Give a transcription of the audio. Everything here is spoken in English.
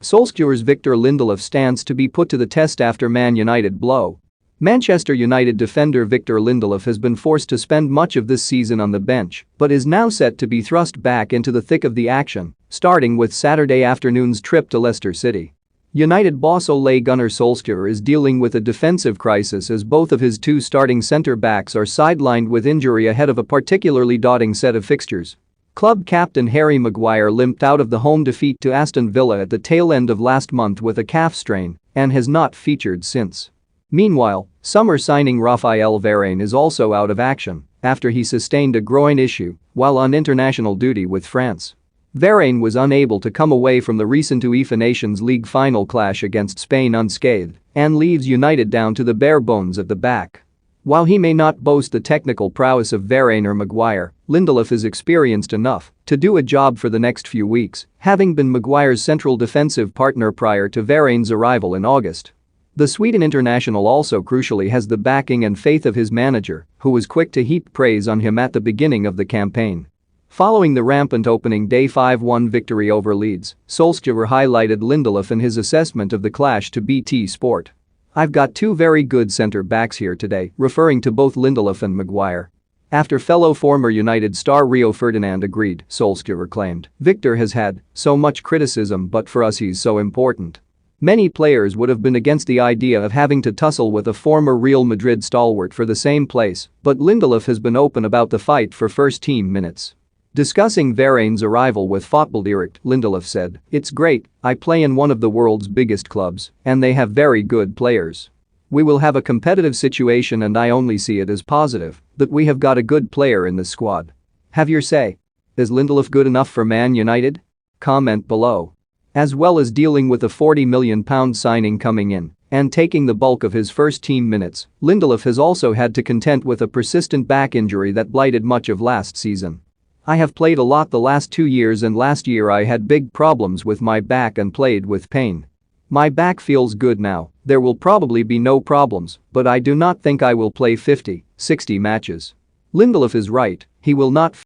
Solskjaer's Victor Lindelof stands to be put to the test after Man United blow. Manchester United defender Victor Lindelof has been forced to spend much of this season on the bench but is now set to be thrust back into the thick of the action, starting with Saturday afternoon's trip to Leicester City. United boss Ole Gunnar Solskjaer is dealing with a defensive crisis as both of his two starting centre-backs are sidelined with injury ahead of a particularly daunting set of fixtures. Club captain Harry Maguire limped out of the home defeat to Aston Villa at the tail end of last month with a calf strain and has not featured since. Meanwhile, summer signing Raphael Varane is also out of action after he sustained a groin issue while on international duty with France. Varane was unable to come away from the recent UEFA Nations League final clash against Spain unscathed and leaves United down to the bare bones at the back. While he may not boast the technical prowess of Varane or Maguire, Lindelof is experienced enough to do a job for the next few weeks, having been Maguire's central defensive partner prior to Varane's arrival in August. The Sweden international also crucially has the backing and faith of his manager, who was quick to heap praise on him at the beginning of the campaign. Following the rampant opening day 5-1 victory over Leeds, Solskjaer highlighted Lindelof in his assessment of the clash to BT Sport. "I've got two very good centre-backs here today," referring to both Lindelof and Maguire. After fellow former United star Rio Ferdinand agreed, Solskjaer claimed, "Victor has had so much criticism but for us he's so important." Many players would have been against the idea of having to tussle with a former Real Madrid stalwart for the same place, but Lindelof has been open about the fight for first-team minutes. Discussing Varane's arrival with Football Direct, Lindelof said, "It's great, I play in one of the world's biggest clubs, and they have very good players. We will have a competitive situation and I only see it as positive that we have got a good player in the squad. Have your say. Is Lindelof good enough for Man United? Comment below." As well as dealing with a £40 million signing coming in and taking the bulk of his first-team minutes, Lindelof has also had to contend with a persistent back injury that blighted much of last season. "I have played a lot the last 2 years and last year I had big problems with my back and played with pain. My back feels good now, there will probably be no problems, but I do not think I will play 50, 60 matches." Lindelof is right, he will not